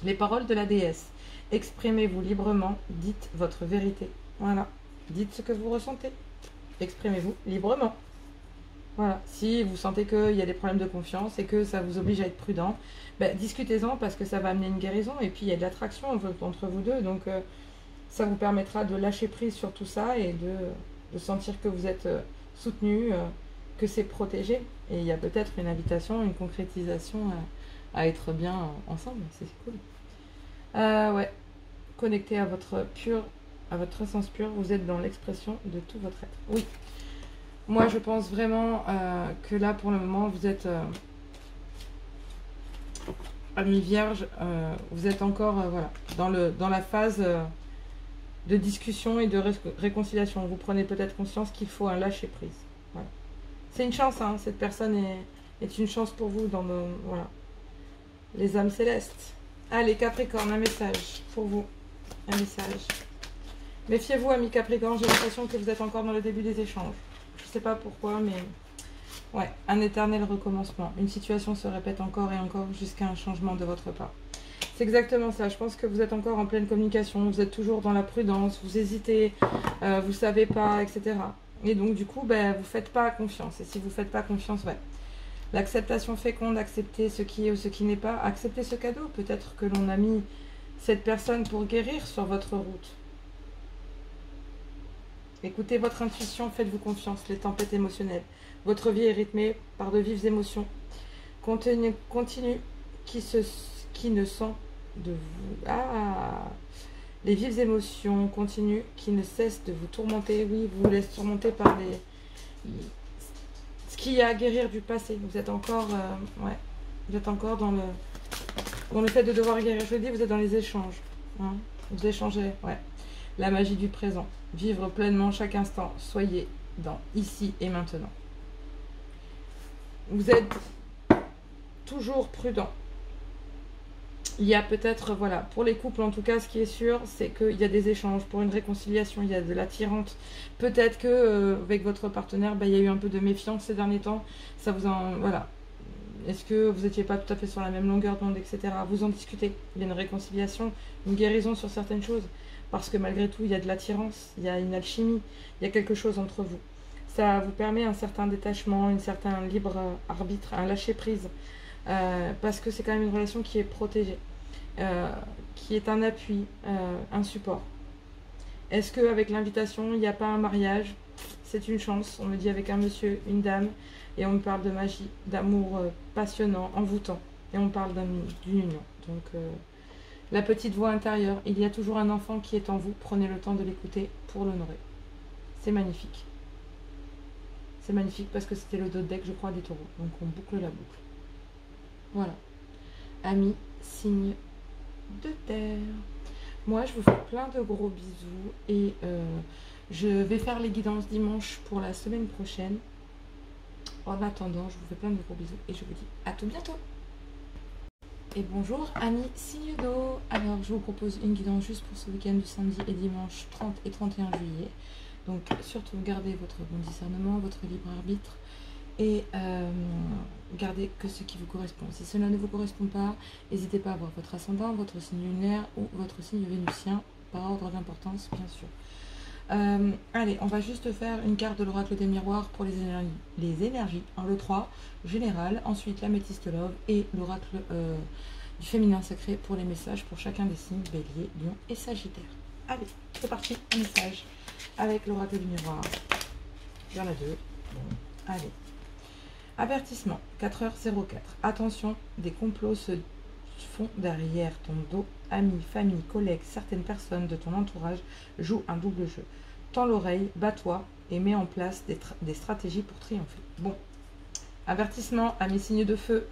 Les paroles de la déesse. Exprimez-vous librement, dites votre vérité. Voilà. Dites ce que vous ressentez. Exprimez-vous librement. Voilà. Si vous sentez qu'il y a des problèmes de confiance et que ça vous oblige à être prudent, discutez-en parce que ça va amener une guérison. Et puis, il y a de l'attraction entre vous deux. Donc, ça vous permettra de lâcher prise sur tout ça et de sentir que vous êtes soutenu, que c'est protégé. Et il y a peut-être une invitation, une concrétisation à être bien ensemble. C'est cool. Ouais. Connecté à votre essence pure, vous êtes dans l'expression de tout votre être. Oui. Moi, je pense vraiment que là, pour le moment, vous êtes amis vierge, vous êtes encore voilà, dans la phase de discussion et de réconciliation. Vous prenez peut-être conscience qu'il faut un lâcher-prise. Voilà. C'est une chance, hein, cette personne est une chance pour vous dans voilà, les âmes célestes. Allez, Capricorne, un message pour vous. Un message. Méfiez-vous, amis Capricorne, j'ai l'impression que vous êtes encore dans le début des échanges. Je ne sais pas pourquoi, mais ouais, un éternel recommencement. Une situation se répète encore et encore jusqu'à un changement de votre part. C'est exactement ça. Je pense que vous êtes encore en pleine communication. Vous êtes toujours dans la prudence. Vous hésitez. Vous ne savez pas, etc. Et donc, du coup, vous ne faites pas confiance. Et si vous ne faites pas confiance, ouais. L'acceptation féconde, accepter ce qui est ou ce qui n'est pas. Accepter ce cadeau. Peut-être que l'on a mis cette personne pour guérir sur votre route. Écoutez votre intuition, faites-vous confiance, les tempêtes émotionnelles. Votre vie est rythmée par de vives émotions. Continue, qui ne sont de vous. Ah, les vives émotions continuent, qui ne cessent de vous tourmenter. Oui, vous laissez surmonter par ce qu'il y a à guérir du passé. Vous êtes encore, ouais, vous êtes encore dans le fait de devoir guérir. Je le dis, vous êtes dans les échanges. Hein, vous échangez, ouais. La magie du présent. Vivre pleinement chaque instant. Soyez dans ici et maintenant. Vous êtes toujours prudent. Il y a peut-être, voilà, pour les couples en tout cas, ce qui est sûr, c'est qu'il y a des échanges pour une réconciliation, il y a de l'attirance. Peut-être que avec votre partenaire, il y a eu un peu de méfiance ces derniers temps. Ça vous en, voilà. Est-ce que vous n'étiez pas tout à fait sur la même longueur d'onde, etc. Vous en discutez. Il y a une réconciliation, une guérison sur certaines choses. Parce que malgré tout, il y a de l'attirance, il y a une alchimie, il y a quelque chose entre vous. Ça vous permet un certain détachement, un certain libre arbitre, un lâcher-prise. Parce que c'est quand même une relation qui est protégée, qui est un appui, un support. Est-ce qu'avec l'invitation, il n'y a pas un mariage? C'est une chance, on me dit avec un monsieur, une dame, et on me parle de magie, d'amour passionnant, envoûtant, et on parle d'une union. Donc, la petite voix intérieure, il y a toujours un enfant qui est en vous, prenez le temps de l'écouter pour l'honorer. C'est magnifique. C'est magnifique parce que c'était le dos de deck, je crois, des taureaux. Donc on boucle la boucle. Voilà. Amis, signe de terre. Moi, je vous fais plein de gros bisous et je vais faire les guidances dimanche pour la semaine prochaine. En attendant, je vous fais plein de gros bisous et je vous dis à tout bientôt. Et bonjour, amis signe d'eau. Alors, je vous propose une guidance juste pour ce week-end du samedi et dimanche 30 et 31 juillet. Donc, surtout, gardez votre bon discernement, votre libre arbitre. Et gardez que ce qui vous correspond. Si cela ne vous correspond pas, n'hésitez pas à voir votre ascendant, votre signe lunaire ou votre signe vénusien, par ordre d'importance, bien sûr. Allez, on va juste faire une carte de l'oracle des miroirs pour les énergies. Le 3, général, ensuite l'améthyste love et l'oracle du féminin sacré pour les messages pour chacun des signes bélier, lion et sagittaire. Allez, c'est parti, un message avec l'oracle du miroir. Il y en a deux. Bon, allez. Avertissement, 4h04. Attention, des complots se font derrière ton dos. Amis, famille, collègues, certaines personnes de ton entourage jouent un double jeu. Tends l'oreille, bats-toi et mets en place des stratégies pour triompher. Bon, avertissement, amis signes de feu.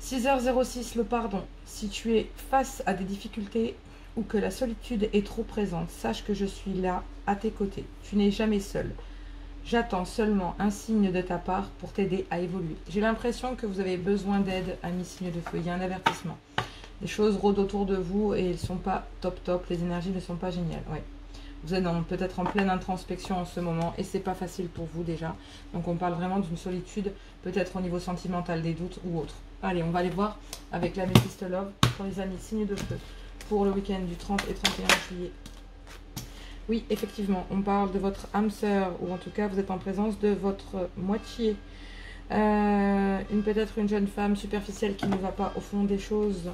6h06, le pardon. Si tu es face à des difficultés ou que la solitude est trop présente, sache que je suis là, à tes côtés. Tu n'es jamais seul. J'attends seulement un signe de ta part pour t'aider à évoluer. J'ai l'impression que vous avez besoin d'aide, amis signes de feu. Il y a un avertissement. Les choses rôdent autour de vous et elles ne sont pas top. Les énergies ne sont pas géniales. Ouais. Vous êtes peut-être en pleine introspection en ce moment et c'est pas facile pour vous déjà. Donc on parle vraiment d'une solitude, peut-être au niveau sentimental, des doutes ou autre. Allez, on va aller voir avec l'améthyste love pour les amis signes de feu pour le week-end du 30 et 31 juillet. Oui, effectivement, on parle de votre âme sœur, ou en tout cas, vous êtes en présence de votre moitié. Peut-être une jeune femme superficielle qui ne va pas au fond des choses.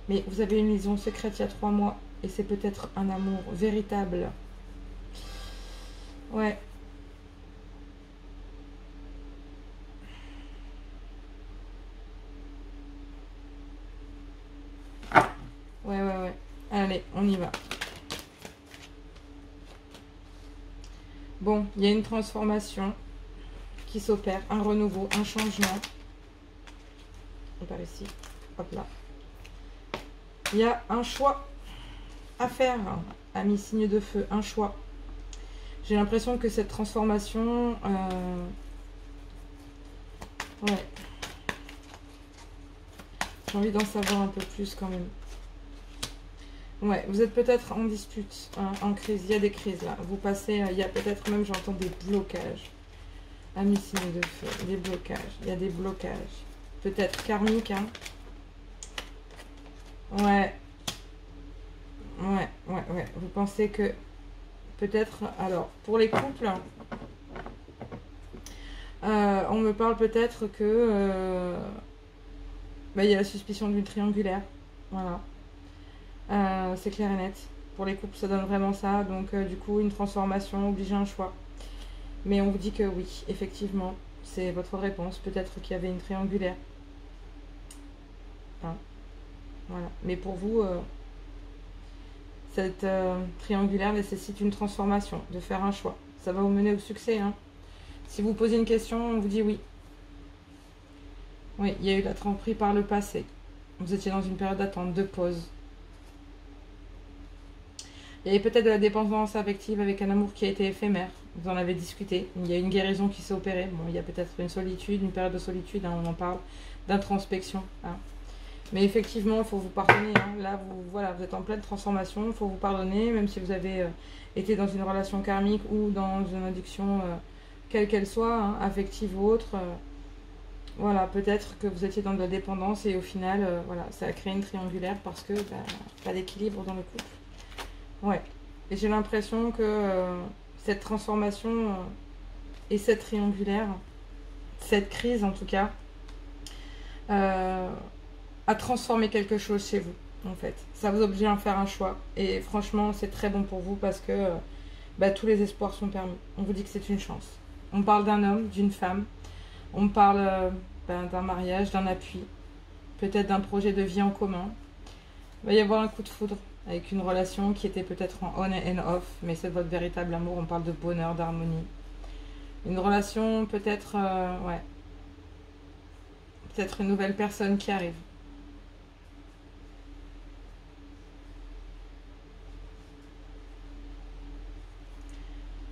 Mais vous avez une liaison secrète il y a 3 mois, et c'est peut-être un amour véritable. Ouais. Ouais. Allez, on y va. Bon, il y a une transformation qui s'opère, un renouveau, un changement. On part ici, hop là. Il y a un choix à faire, amis signes de feu, un choix. J'ai l'impression que cette transformation... ouais. J'ai envie d'en savoir un peu plus quand même. Ouais, vous êtes peut-être en dispute, hein, en crise. Il y a des crises là. Vous passez, il y a peut-être même, j'entends des blocages. Amis signes de feu, des blocages. Il y a des blocages. Peut-être karmiques, hein. Ouais. Vous pensez que peut-être, alors, pour les couples, on me parle peut-être que il y a la suspicion d'une triangulaire. Voilà. C'est clair et net. Pour les couples, ça donne vraiment ça. Donc, du coup, une transformation oblige à un choix. Mais on vous dit que oui, effectivement, c'est votre réponse. Peut-être qu'il y avait une triangulaire. Hein. Voilà. Mais pour vous, cette triangulaire nécessite une transformation, de faire un choix. Ça va vous mener au succès. Hein. Si vous posez une question, on vous dit oui. Oui, il y a eu la tromperie par le passé. Vous étiez dans une période d'attente, de pause. Il y avait peut-être de la dépendance affective avec un amour qui a été éphémère. Vous en avez discuté. Il y a une guérison qui s'est opérée. Bon, il y a peut-être une solitude, une période de solitude, hein, on en parle, d'introspection. Hein. Mais effectivement, il faut vous pardonner. Hein. Là, voilà, vous êtes en pleine transformation. Il faut vous pardonner, même si vous avez été dans une relation karmique ou dans une addiction, quelle qu'elle soit, hein, affective ou autre. Voilà, peut-être que vous étiez dans de la dépendance et au final, voilà, ça a créé une triangulaire parce que pas d'équilibre dans le couple. Ouais. Et j'ai l'impression que cette transformation et cette triangulaire, cette crise en tout cas, a transformé quelque chose chez vous, en fait. Ça vous oblige à faire un choix. Et franchement, c'est très bon pour vous parce que tous les espoirs sont permis. On vous dit que c'est une chance. On parle d'un homme, d'une femme. On parle d'un mariage, d'un appui. Peut-être d'un projet de vie en commun. Il va y avoir un coup de foudre avec une relation qui était peut-être en on and off, mais c'est votre véritable amour. On parle de bonheur, d'harmonie. Une relation peut-être, ouais, peut-être une nouvelle personne qui arrive.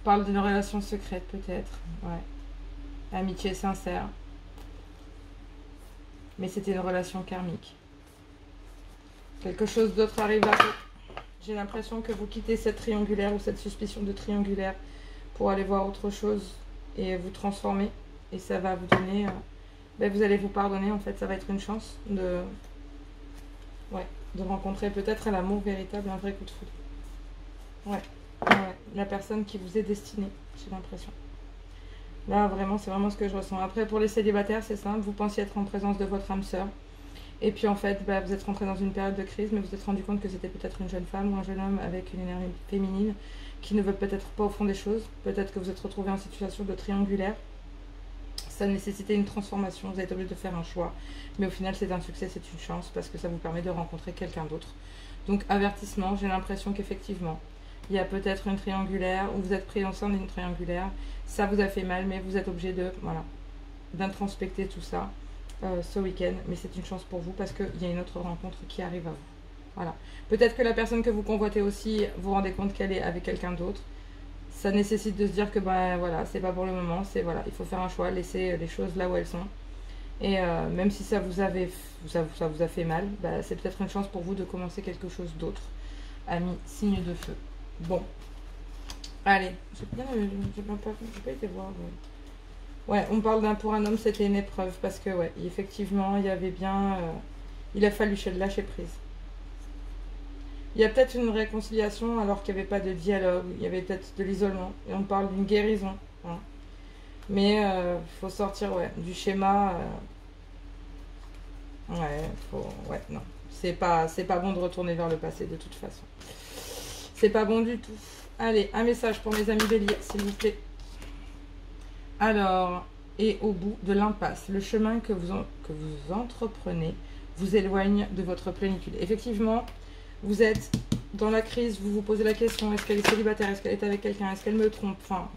On parle d'une relation secrète peut-être, ouais. Amitié sincère. Mais c'était une relation karmique. Quelque chose d'autre arrive à vous. J'ai l'impression que vous quittez cette triangulaire ou cette suspicion de triangulaire pour aller voir autre chose et vous transformer. Et ça va vous donner... vous allez vous pardonner, en fait. Ça va être une chance de rencontrer peut-être l'amour véritable, un vrai coup de foudre. Ouais. La personne qui vous est destinée, j'ai l'impression. Là, vraiment, c'est vraiment ce que je ressens. Après, pour les célibataires, c'est simple. Vous pensiez être en présence de votre âme sœur. Et puis en fait, vous êtes rentré dans une période de crise, mais vous vous êtes rendu compte que c'était peut-être une jeune femme ou un jeune homme avec une énergie féminine qui ne veut peut-être pas au fond des choses. Peut-être que vous êtes retrouvé en situation de triangulaire. Ça nécessitait une transformation, vous êtes obligé de faire un choix. Mais au final, c'est un succès, c'est une chance parce que ça vous permet de rencontrer quelqu'un d'autre. Donc avertissement, j'ai l'impression qu'effectivement, il y a peut-être une triangulaire ou vous êtes pris ensemble d'une triangulaire. Ça vous a fait mal, mais vous êtes obligé d'introspecter tout ça. Ce week-end, mais c'est une chance pour vous parce qu'il y a une autre rencontre qui arrive à vous. Voilà. Peut-être que la personne que vous convoitez aussi, vous rendez compte qu'elle est avec quelqu'un d'autre. Ça nécessite de se dire que voilà, c'est pas pour le moment, il faut faire un choix, laisser les choses là où elles sont. Et même si ça vous a fait mal, c'est peut-être une chance pour vous de commencer quelque chose d'autre. Amis, signe de feu. Bon. Allez, j'ai pas été voir. Ouais, on parle pour un homme, c'était une épreuve parce que, effectivement, il y avait bien... il a fallu lâcher prise. Il y a peut-être une réconciliation alors qu'il n'y avait pas de dialogue, il y avait peut-être de l'isolement. Et on parle d'une guérison. Hein. Mais il faut sortir du schéma. Non. C'est pas bon de retourner vers le passé de toute façon. C'est pas bon du tout. Allez, un message pour mes amis béliers, s'il vous plaît. Alors, et au bout de l'impasse, le chemin que vous entreprenez vous éloigne de votre plénitude. Effectivement, vous êtes dans la crise, vous vous posez la question, est-ce qu'elle est célibataire, est-ce qu'elle est avec quelqu'un, est-ce qu'elle me trompe, enfin,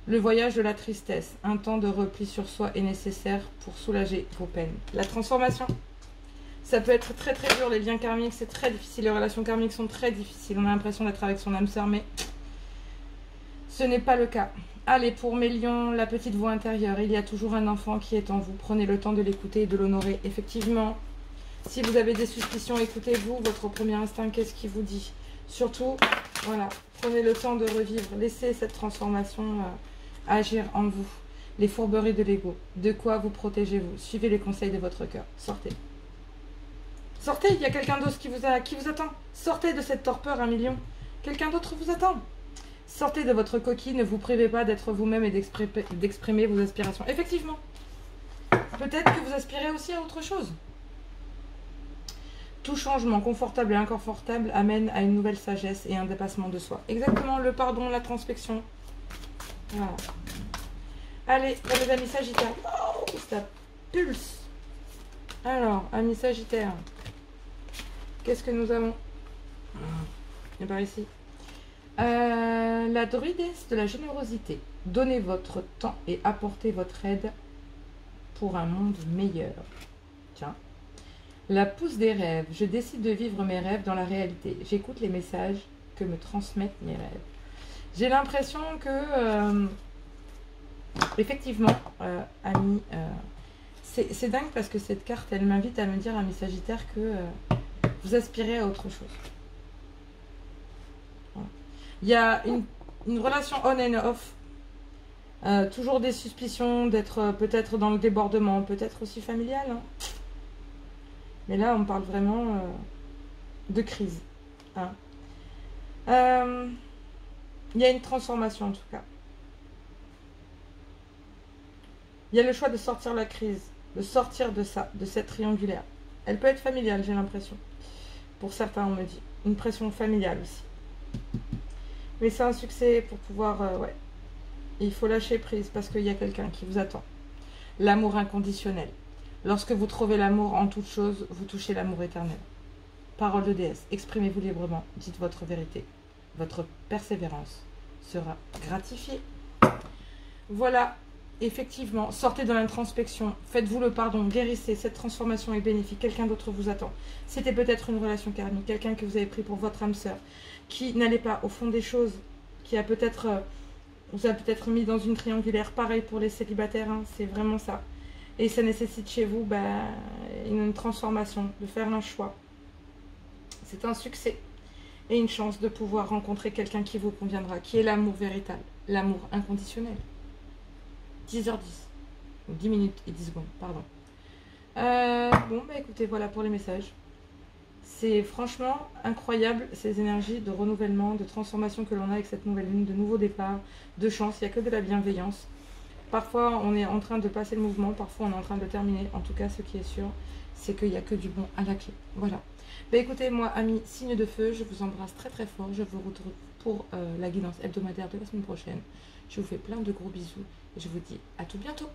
le voyage de la tristesse, un temps de repli sur soi est nécessaire pour soulager vos peines. La transformation, ça peut être très très dur, les liens karmiques, c'est très difficile, les relations karmiques sont très difficiles, on a l'impression d'être avec son âme sœur, mais ce n'est pas le cas. Allez, pour mes lions, la petite voix intérieure, il y a toujours un enfant qui est en vous. Prenez le temps de l'écouter et de l'honorer. Effectivement, si vous avez des suspicions, écoutez-vous, votre premier instinct, qu'est-ce qu'il vous dit? Surtout, voilà, prenez le temps de revivre. Laissez cette transformation agir en vous. Les fourberies de l'ego. De quoi vous protégez-vous? Suivez les conseils de votre cœur. Sortez. Sortez, il y a quelqu'un d'autre qui vous attend. Sortez de cette torpeur, 1 million. Quelqu'un d'autre vous attend. Sortez de votre coquille, ne vous privez pas d'être vous-même et d'exprimer vos aspirations. Effectivement, peut-être que vous aspirez aussi à autre chose. Tout changement, confortable et inconfortable, amène à une nouvelle sagesse et un dépassement de soi. Exactement, le pardon, la transpection. Voilà. Allez, pour les amis sagittaires. Oh, ça pulse. Alors, amis sagittaires, qu'est-ce que nous avons? Et par ici. La druidesse de la générosité. Donnez votre temps et apportez votre aide pour un monde meilleur. Tiens. La pousse des rêves. Je décide de vivre mes rêves dans la réalité. J'écoute les messages que me transmettent mes rêves. J'ai l'impression que, effectivement, ami, c'est dingue parce que cette carte, elle m'invite à me dire, ami Sagittaire, que vous aspirez à autre chose. Voilà. Il y a une relation on and off. Toujours des suspicions d'être peut-être dans le débordement, peut-être aussi familial. Hein. Mais là, on parle vraiment de crise. Hein. Il y a une transformation en tout cas. Il y a le choix de sortir la crise, de sortir de ça, de cette triangulaire. Elle peut être familiale, j'ai l'impression. Pour certains, on me dit. Une pression familiale aussi. Mais c'est un succès pour pouvoir... ouais. Il faut lâcher prise parce qu'il y a quelqu'un qui vous attend. L'amour inconditionnel. Lorsque vous trouvez l'amour en toute chose, vous touchez l'amour éternel. Parole de déesse, exprimez-vous librement, dites votre vérité. Votre persévérance sera gratifiée. Voilà, effectivement, sortez de l'introspection, faites-vous le pardon, guérissez, cette transformation est bénéfique, quelqu'un d'autre vous attend. C'était peut-être une relation karmique, quelqu'un que vous avez pris pour votre âme sœur, qui n'allait pas au fond des choses, qui a peut-être... vous a peut-être mis dans une triangulaire, pareil pour les célibataires, hein, c'est vraiment ça. Et ça nécessite chez vous une transformation, de faire un choix. C'est un succès et une chance de pouvoir rencontrer quelqu'un qui vous conviendra, qui est l'amour véritable, l'amour inconditionnel. 10h10, 10 minutes et 10 secondes, pardon. Bon, écoutez, voilà pour les messages. C'est franchement incroyable ces énergies de renouvellement, de transformation que l'on a avec cette nouvelle lune, de nouveaux départs, de chance, il n'y a que de la bienveillance. Parfois on est en train de passer le mouvement, parfois on est en train de le terminer. En tout cas, ce qui est sûr, c'est qu'il n'y a que du bon à la clé. Voilà. Écoutez, moi, amis, signe de feu, je vous embrasse très très fort. Je vous retrouve pour la guidance hebdomadaire de la semaine prochaine. Je vous fais plein de gros bisous et je vous dis à tout bientôt.